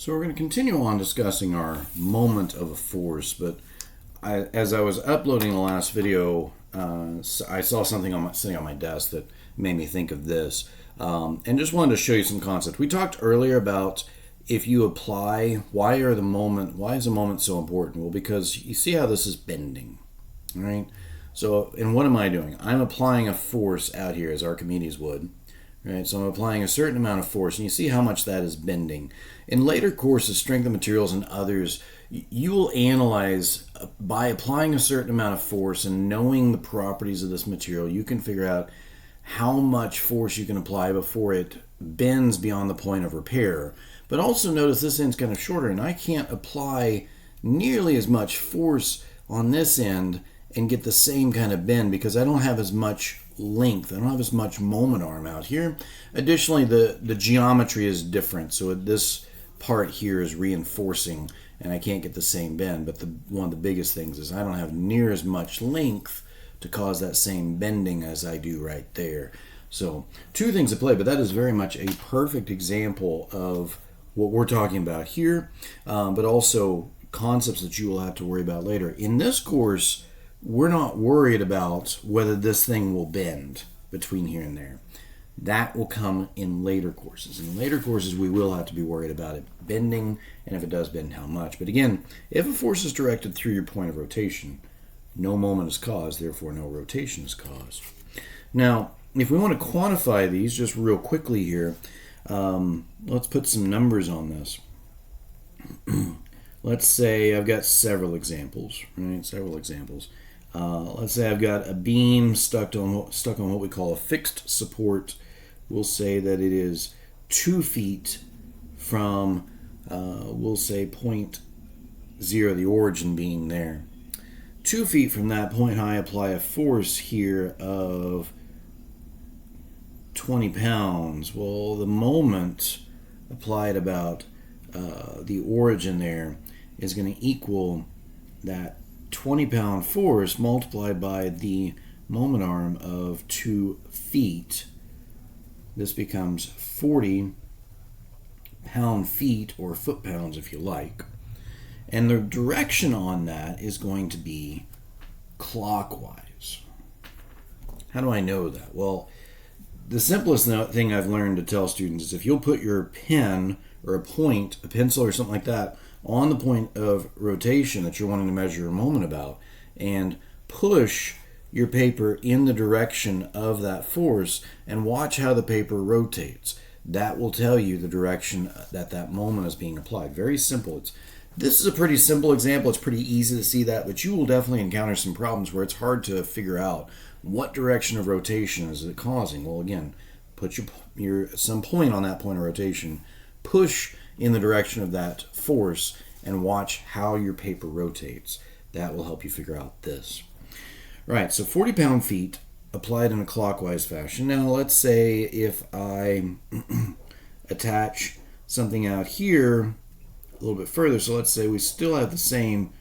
So we're going to continue on discussing our moment of a force, but as I was uploading the last video, I saw something sitting on my desk that made me think of this, and just wanted to show you some concept. We talked earlier about if you apply, why is a moment so important? Well, because you see how this is bending, right? So, and what am I doing? I'm applying a force out here as Archimedes would. Right, so I'm applying a certain amount of force, and you see how much that is bending. In later courses, Strength of Materials and others, you will analyze by applying a certain amount of force and knowing the properties of this material, you can figure out how much force you can apply before it bends beyond the point of repair. But also notice this end's kind of shorter, and I can't apply nearly as much force on this end and get the same kind of bend because I don't have as much length. I don't have as much moment arm out here. Additionally, the geometry is different, so this part here is reinforcing and I can't get the same bend. But one of the biggest things is I don't have near as much length to cause that same bending as I do right there. So two things at play, but that is very much a perfect example of what we're talking about here, but also concepts that you will have to worry about later. In this course, we're not worried about whether this thing will bend between here and there. That will come in later courses. In later courses, we will have to be worried about it bending, and if it does bend, how much. But again, if a force is directed through your point of rotation, no moment is caused, therefore no rotation is caused. Now, if we want to quantify these just real quickly here, let's put some numbers on this. Let's say I've got several examples, right? Several examples. Let's say I've got a beam stuck on what we call a fixed support. We'll say that it is 2 feet from, we'll say, point 0, the origin being there. 2 feet from that point, I apply a force here of 20 pounds. Well, the moment applied about the origin there is going to equal that 20-pound force multiplied by the moment arm of 2 feet. This becomes 40 pound-feet, or foot-pounds if you like. And the direction on that is going to be clockwise. How do I know that? Well, the simplest thing I've learned to tell students is if you'll put your pen or a pencil or something like that, on the point of rotation that you're wanting to measure your moment about, and push your paper in the direction of that force and watch how the paper rotates. That will tell you the direction that moment is being applied. Very simple. This is a pretty simple example. It's pretty easy to see that, but you will definitely encounter some problems where it's hard to figure out what direction of rotation is it causing. Well, again, put some point on that point of rotation, push in the direction of that force, and watch how your paper rotates. That will help you figure out this. Right, so 40 pound-feet applied in a clockwise fashion. Now let's say if I attach something out here a little bit further, so let's say we still have the same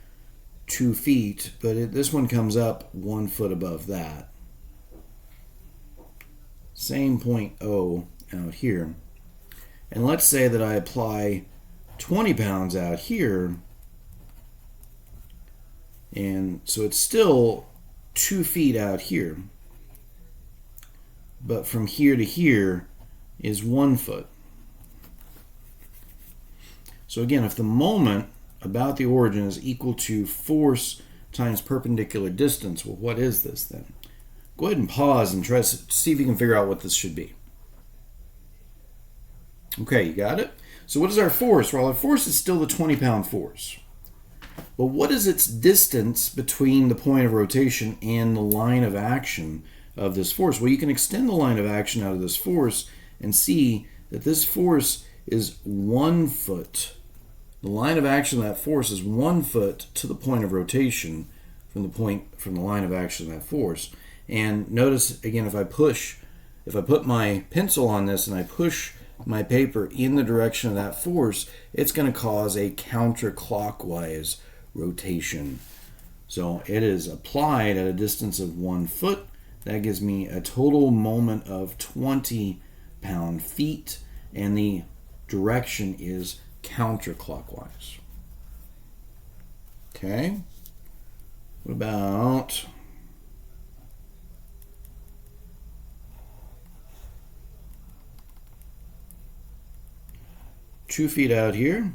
2 feet, but this one comes up 1 foot above that. Same point O out here. And let's say that I apply 20 pounds out here, and so it's still 2 feet out here, but from here to here is 1 foot. So again, if the moment about the origin is equal to force times perpendicular distance, well, what is this then? Go ahead and pause and try to see if you can figure out what this should be. Okay, you got it? So what is our force? Well, our force is still the 20-pound force. But what is its distance between the point of rotation and the line of action of this force? Well, you can extend the line of action out of this force and see that this force is 1 foot. The line of action of that force is 1 foot to the point of rotation from the line of action of that force. And notice, again, if I put my pencil on this and I push my paper in the direction of that force, it's going to cause a counterclockwise rotation. So it is applied at a distance of 1 foot. That gives me a total moment of 20 pound-feet, and the direction is counterclockwise. Okay. What about two feet out here?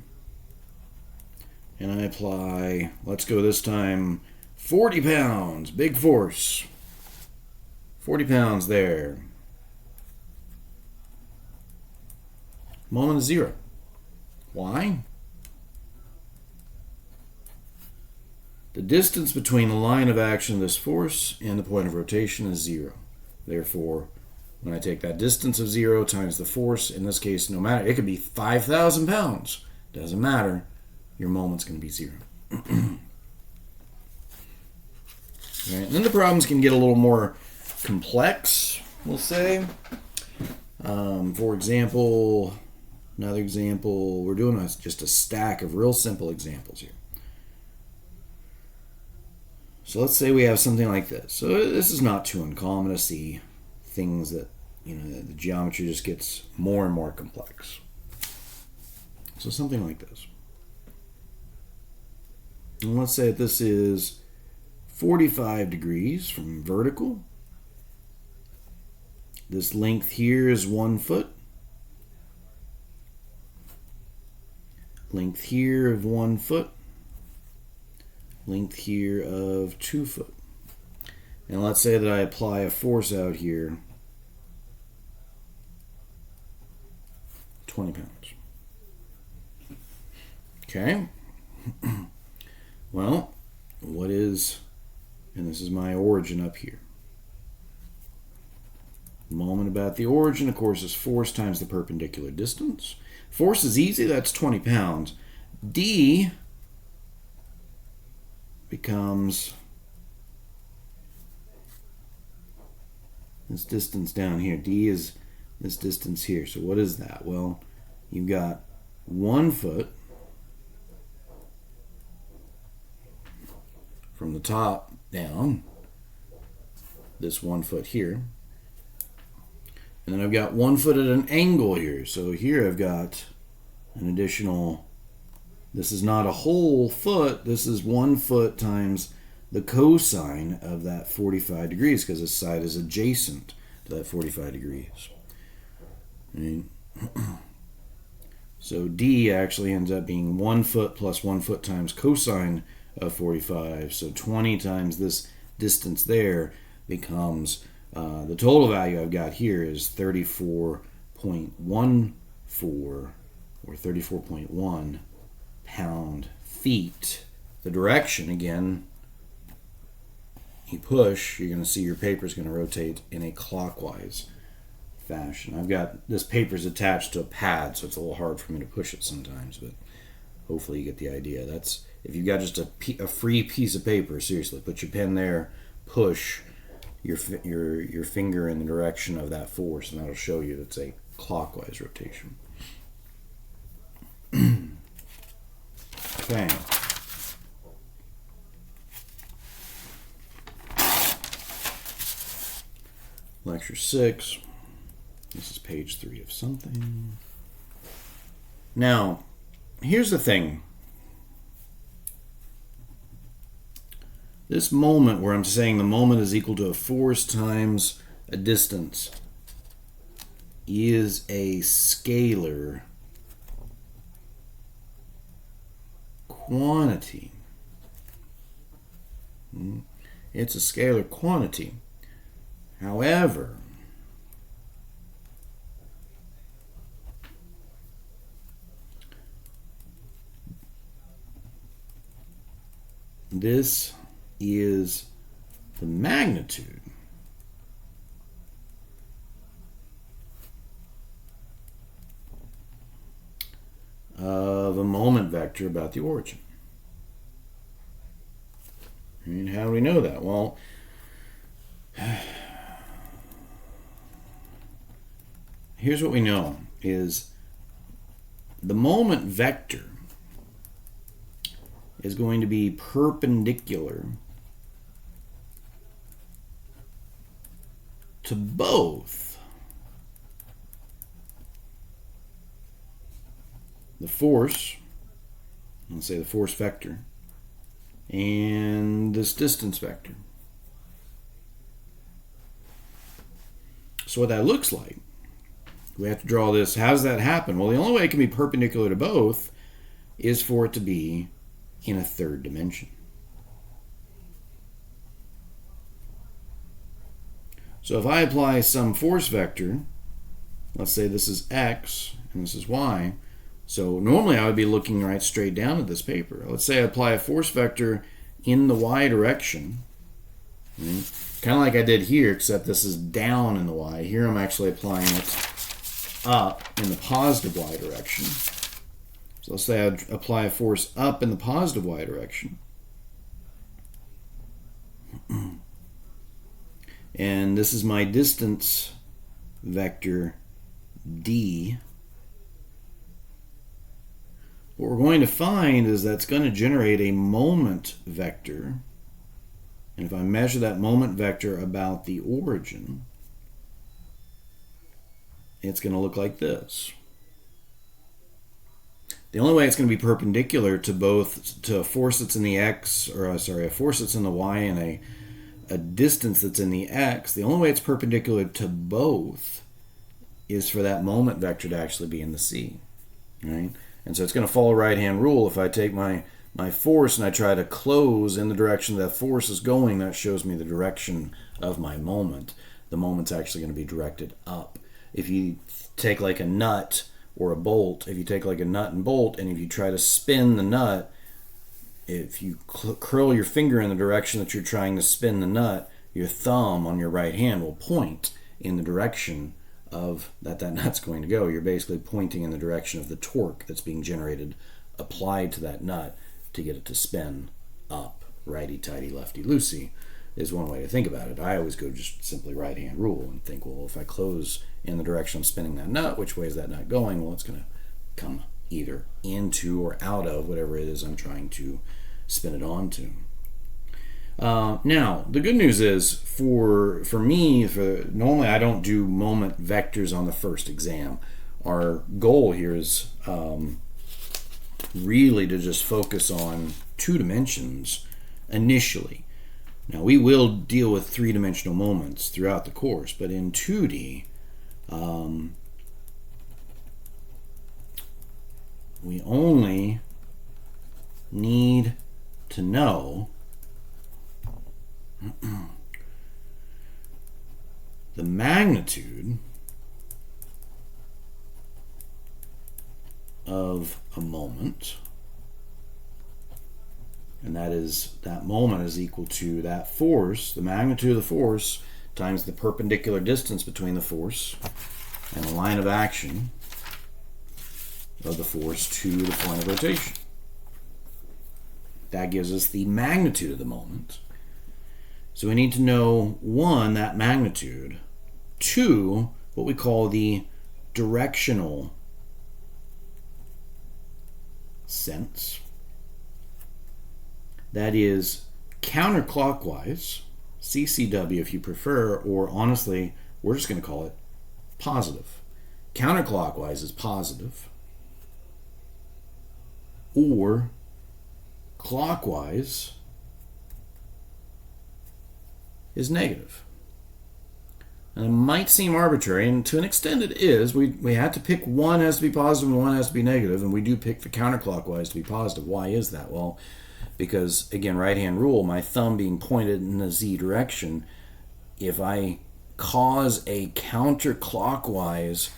And I apply, let's go this time, 40 pounds, big force. 40 pounds there. Moment is 0. Why? The distance between the line of action of this force and the point of rotation is 0. Therefore, when I take that distance of 0 times the force, in this case, no matter, it could be 5,000 pounds. Doesn't matter. Your moment's going to be 0. Right? And then the problems can get a little more complex, we'll say. For example, another example, we're doing just a stack of real simple examples here. So let's say we have something like this. So this is not too uncommon to see things that, the geometry just gets more and more complex. So something like this. And let's say that this is 45 degrees from vertical. This length here is 1 foot. Length here of 1 foot. Length here of 2 foot. And let's say that I apply a force out here, 20 pounds. Okay. Well, what is, and this is my origin up here. Moment about the origin, of course, is force times the perpendicular distance. Force is easy, that's 20 pounds. D becomes this distance down here. D is this distance here. So what is that? Well, you've got 1 foot from the top down, this 1 foot here. And then I've got 1 foot at an angle here. So here I've got an additional, this is not a whole foot, this is 1 foot times the cosine of that 45 degrees because this side is adjacent to that 45 degrees. Right? So D actually ends up being 1 foot plus 1 foot times cosine of 45. So 20 times this distance there becomes, the total value I've got here is 34.14 or 34.1 pound-feet. The direction, again, you push, you're going to see your paper is going to rotate in a clockwise fashion. I've got this paper's attached to a pad, so it's a little hard for me to push it sometimes, but hopefully you get the idea. That's, if you've got just a free piece of paper, seriously, put your pen there, push your finger in the direction of that force, and that'll show you it's a clockwise rotation. Okay. Lecture 6. This is page 3 of something. Now, here's the thing. This moment where I'm saying the moment is equal to a force times a distance is a scalar quantity. It's a scalar quantity. However, this is the magnitude of a moment vector about the origin. And how do we know that? Well, here's what we know is the moment vector is going to be perpendicular to both the force, let's say the force vector, and this distance vector. So what that looks like, we have to draw this. How does that happen? Well, the only way it can be perpendicular to both is for it to be in a third dimension. So if I apply some force vector, let's say this is x and this is y, so normally I would be looking right straight down at this paper. Let's say I apply a force vector in the y direction, kind of like I did here, except this is down in the y. Here I'm actually applying it up in the positive y direction. So let's say I apply a force up in the positive y direction. And this is my distance vector d. What we're going to find is that's going to generate a moment vector. And if I measure that moment vector about the origin, it's going to look like this. The only way it's going to be perpendicular to a force that's in the x, or sorry, a force that's in the y and a distance that's in the x, the only way it's perpendicular to both is for that moment vector to actually be in the c, right? And so it's going to follow right-hand rule. If I take my force and I try to close in the direction that force is going, that shows me the direction of my moment. The moment's actually going to be directed up. If you take like a nut or a bolt, if you take like a nut and bolt, and if you try to spin the nut, if you curl your finger in the direction that you're trying to spin the nut, your thumb on your right hand will point in the direction of that nut's going to go. You're basically pointing in the direction of the torque that's being generated, applied to that nut to get it to spin up. Righty-tighty, lefty-loosey is one way to think about it. I always go just simply right-hand rule and think, well, if I close in the direction I'm spinning that nut, which way is that nut going? Well, it's going to come either into or out of whatever it is I'm trying to spin it onto. Now, the good news is for me, normally I don't do moment vectors on the first exam. Our goal here is really to just focus on 2 dimensions initially. Now, we will deal with 3-dimensional moments throughout the course, but in 2D, we only need to know the magnitude of a moment, and that moment is equal to that force, the magnitude of the force, times the perpendicular distance between the force and the line of action of the force to the point of rotation. That gives us the magnitude of the moment. So we need to know, 1, that magnitude, 2, what we call the directional sense. That is counterclockwise, CCW if you prefer, or honestly, we're just going to call it positive. Counterclockwise is positive, or clockwise is negative. And it might seem arbitrary, and to an extent it is. We had to pick one has to be positive and one has to be negative, and we do pick the counterclockwise to be positive. Why is that? Well, because, again, right-hand rule, my thumb being pointed in the z direction, if I cause a counterclockwise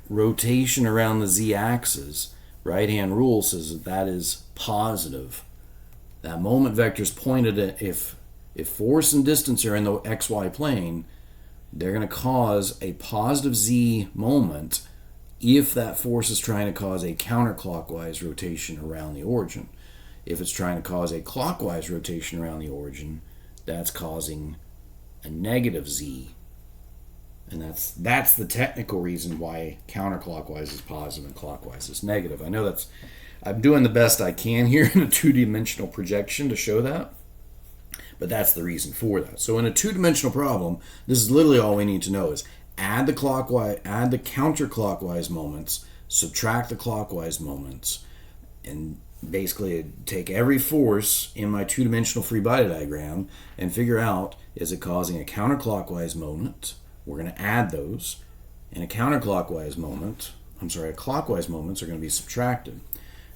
rotation around the z-axis, right-hand rule says that is positive. That moment vector is pointed at, if force and distance are in the xy plane, they're going to cause a positive z moment if that force is trying to cause a counterclockwise rotation around the origin. If it's trying to cause a clockwise rotation around the origin, that's causing a negative z. And that's the technical reason why counterclockwise is positive and clockwise is negative. I know I'm doing the best I can here in a 2-dimensional projection to show that, but that's the reason for that. So in a 2-dimensional problem, this is literally all we need to know is add the counterclockwise moments subtract the clockwise moments, and basically take every force in my two-dimensional free body diagram and figure out, is it causing a counterclockwise moment? We're going to add those. And a clockwise moments are going to be subtracted.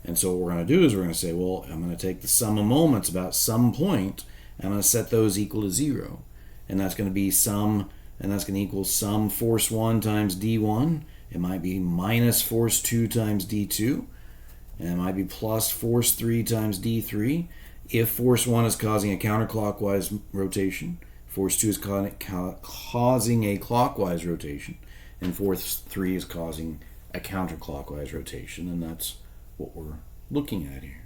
And so what we're going to do is we're going to say, well, I'm going to take the sum of moments about some point, and I'm going to set those equal to 0. And that's going to be sum, and that's going to equal sum force 1 times d1. It might be minus force 2 times d2. And it might be plus force 3 times d3. If force 1 is causing a counterclockwise rotation, force 2 is causing a clockwise rotation, and force 3 is causing a counterclockwise rotation, and that's what we're looking at here.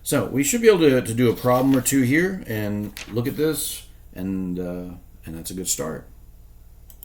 So we should be able to do a problem or two here and look at this, and that's a good start.